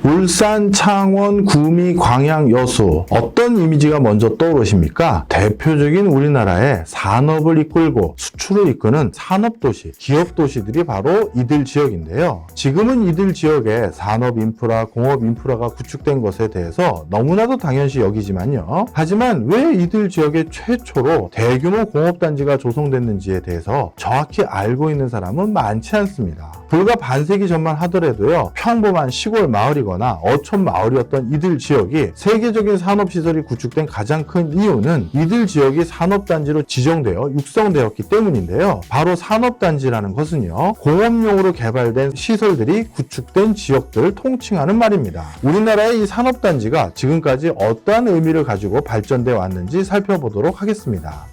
울산, 창원, 구미, 광양, 여수 어떤 이미지가 먼저 떠오르십니까? 대표적인 우리나라의 산업을 이끌고 수출을 이끄는 산업도시, 기업도시들이 바로 이들 지역인데요. 지금은 이들 지역에 산업 인프라, 공업 인프라가 구축된 것에 대해서 너무나도 당연시 여기지만요. 하지만 왜 이들 지역에 최초로 대규모 공업단지가 조성됐는지에 대해서 정확히 알고 있는 사람은 많지 않습니다. 불과 반세기 전만 하더라도요, 평범한 시골 마을이거나 어촌 마을이었던 이들 지역이 세계적인 산업시설이 구축된 가장 큰 이유는 이들 지역이 산업단지로 지정되어 육성되었기 때문인데요. 바로 산업단지라는 것은요, 공업용으로 개발된 시설들이 구축된 지역들을 통칭하는 말입니다. 우리나라의 이 산업단지가 지금까지 어떠한 의미를 가지고 발전되어 왔는지 살펴보도록 하겠습니다.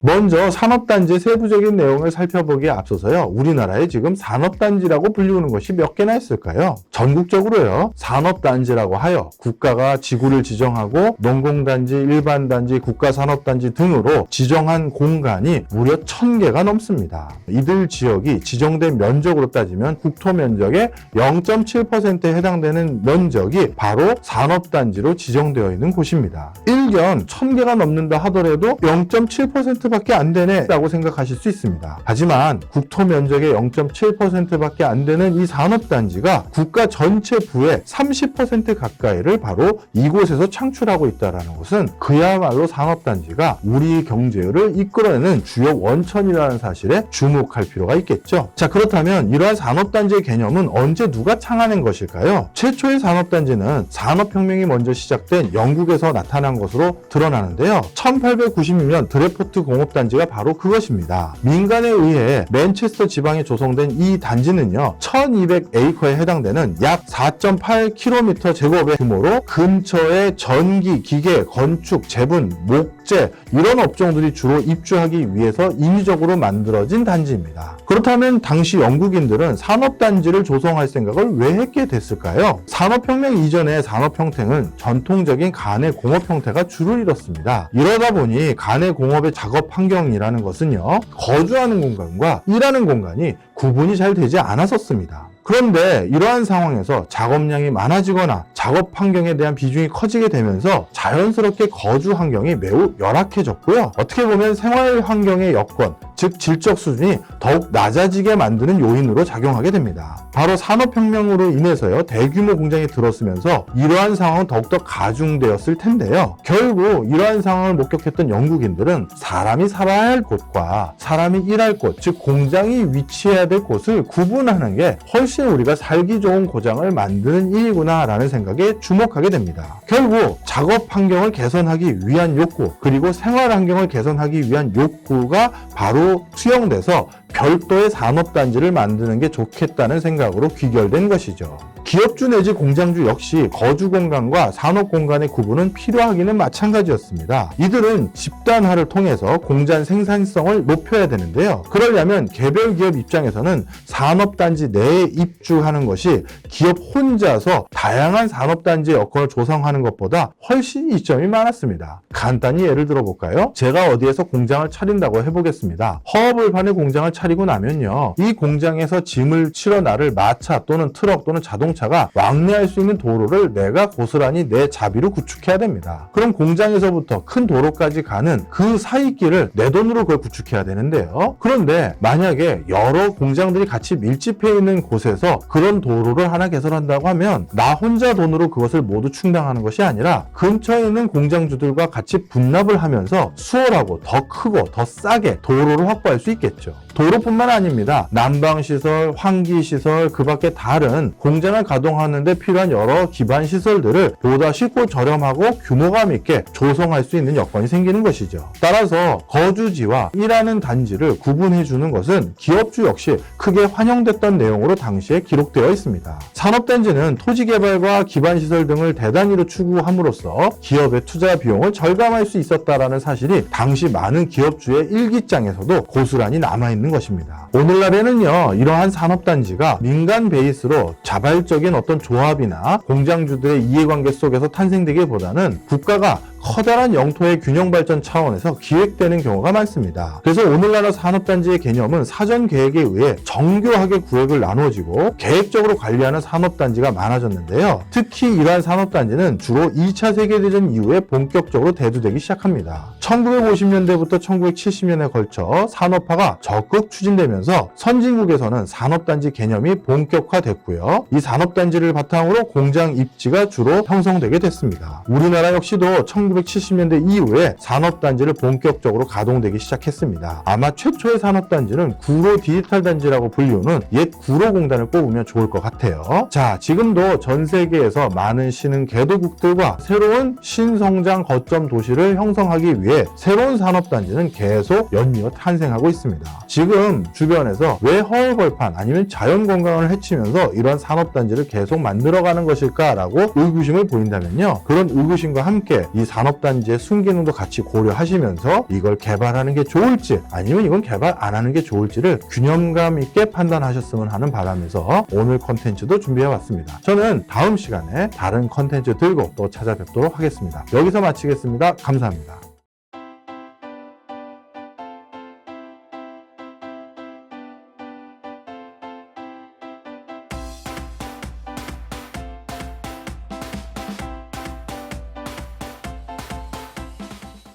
먼저 산업단지의 세부적인 내용을 살펴보기에 앞서서요, 우리나라에 지금 산업단지라고 불리우는 것이 몇 개나 있을까요? 전국적으로요, 산업단지라고 하여 국가가 지구를 지정하고 농공단지, 일반단지, 국가산업단지 등으로 지정한 공간이 무려 1000개가 넘습니다. 이들 지역이 지정된 면적으로 따지면 국토 면적의 0.7%에 해당되는 면적이 바로 산업단지로 지정되어 있는 곳입니다. 일견 1000개가 넘는다 하더라도 0.7% 밖에 안 되네 라고 생각하실 수 있습니다. 하지만 국토 면적의 0.7% 밖에 안 되는 이 산업단지가 국가 전체 부의 30% 가까이를 바로 이곳에서 창출하고 있다는 것은 그야말로 산업단지가 우리 경제를 이끌어내는 주요 원천이라는 사실에 주목할 필요가 있겠죠. 자, 그렇다면 이러한 산업단지의 개념은 언제 누가 창안한 것일까요? 최초의 산업단지는 산업혁명이 먼저 시작된 영국에서 나타난 것으로 드러나는데요. 1896년 드레포트 공업단지가 바로 그것입니다. 민간에 의해 맨체스터 지방에 조성된 이 단지는요, 1200에이커에 해당되는 약 4.8km 제곱의 규모로 근처에 전기, 기계, 건축, 제분, 목재 이런 업종들이 주로 입주하기 위해서 인위적으로 만들어진 단지입니다. 그렇다면 당시 영국인들은 산업단지를 조성할 생각을 왜 했게 됐을까요? 산업혁명 이전의 산업 형태는 전통적인 간의 공업 형태가 주를 이뤘습니다. 이러다 보니 간의 공업의 작업 환경이라는 것은요, 거주하는 공간과 일하는 공간이 구분이 잘 되지 않았었습니다. 그런데 이러한 상황에서 작업량이 많아지거나 작업 환경에 대한 비중이 커지게 되면서 자연스럽게 거주 환경이 매우 열악해졌고요. 어떻게 보면 생활 환경의 여건, 즉 질적 수준이 더욱 낮아지게 만드는 요인으로 작용하게 됩니다. 바로 산업혁명으로 인해서요, 대규모 공장이 들어서면서 이러한 상황은 더욱더 가중되었을 텐데요. 결국 이러한 상황을 목격했던 영국인들은 사람이 살아야 할 곳과 사람이 일할 곳, 즉 공장이 위치해야 될 곳을 구분하는 게 훨씬 우리가 살기 좋은 고장을 만드는 일이구나 라는 생각에 주목하게 됩니다. 결국 작업 환경을 개선하기 위한 욕구, 그리고 생활 환경을 개선하기 위한 욕구가 바로 수용돼서 별도의 산업단지를 만드는 게 좋겠다는 생각으로 귀결된 것이죠. 기업주 내지 공장주 역시 거주 공간과 산업 공간의 구분은 필요하기는 마찬가지였습니다. 이들은 집단화를 통해서 공장 생산성을 높여야 되는데요. 그러려면 개별 기업 입장에서는 산업단지 내에 입주하는 것이 기업 혼자서 다양한 산업단지의 여건을 조성하는 것보다 훨씬 이점이 많았습니다. 간단히 예를 들어볼까요? 제가 어디에서 공장을 차린다고 해보겠습니다. 허허벌판에 공장을 차리고 나면요, 이 공장에서 짐을 실어 나를 마차 또는 트럭 또는 자동차가 왕래할 수 있는 도로를 내가 고스란히 내 자비로 구축해야 됩니다. 그럼 공장에서부터 큰 도로까지 가는 그 사이길을 내 돈으로 그걸 구축해야 되는데요. 그런데 만약에 여러 공장들이 같이 밀집해 있는 곳에서 그런 도로를 하나 개설한다고 하면 나 혼자 돈으로 그것을 모두 충당하는 것이 아니라 근처에 있는 공장주들과 같이 분납을 하면서 수월하고 더 크고 더 싸게 도로를 확보할 수 있겠죠. 도로뿐만 아닙니다. 난방시설, 환기시설, 그 밖에 다른 공장을 가동하는 데 필요한 여러 기반 시설들을 보다 쉽고 저렴하고 규모감 있게 조성할 수 있는 여건이 생기는 것이죠. 따라서 거주지와 일하는 단지를 구분해 주는 것은 기업주 역시 크게 환영됐던 내용으로 당시에 기록되어 있습니다. 산업단지는 토지개발과 기반시설 등을 대단위로 추구함으로써 기업의 투자 비용을 절감할 수 있었다는 사실이 당시 많은 기업주의 일기장에서도 고스란히 남아있는 것입니다. 것입니다. 오늘날에는요, 이러한 산업단지가 민간 베이스로 자발적인 어떤 조합이나 공장주들의 이해관계 속에서 탄생되기보다는 국가가 커다란 영토의 균형 발전 차원에서 기획되는 경우가 많습니다. 그래서 오늘날의 산업단지의 개념은 사전 계획에 의해 정교하게 구획을 나누어지고 계획적으로 관리하는 산업단지가 많아졌는데요. 특히 이러한 산업단지는 주로 2차 세계대전 이후에 본격적으로 대두되기 시작합니다. 1950년대부터 1970년에 걸쳐 산업화가 적극 추진되면서 선진국에서는 산업단지 개념이 본격화됐고요. 이 산업단지를 바탕으로 공장 입지가 주로 형성되게 됐습니다. 우리나라 역시도 1970년대 이후에 산업단지를 본격적으로 가동되기 시작했습니다. 아마 최초의 산업단지는 구로 디지털 단지라고 불리우는 옛 구로공단을 꼽으면 좋을 것 같아요. 자, 지금도 전 세계에서 많은 신흥 개도국들과 새로운 신성장 거점 도시를 형성하기 위해 새로운 산업단지는 계속 연이어 탄생하고 있습니다. 지금 주변에서 왜 허허벌판 아니면 자연 건강을 해치면서 이런 산업단지를 계속 만들어가는 것일까라고 의구심을 보인다면요. 그런 의구심과 함께 이 산업단지의 순기능도 같이 고려하시면서 이걸 개발하는 게 좋을지 아니면 이건 개발 안 하는 게 좋을지를 균형감 있게 판단하셨으면 하는 바람에서 오늘 컨텐츠도 준비해봤습니다. 저는 다음 시간에 다른 컨텐츠 들고 또 찾아뵙도록 하겠습니다. 여기서 마치겠습니다. 감사합니다.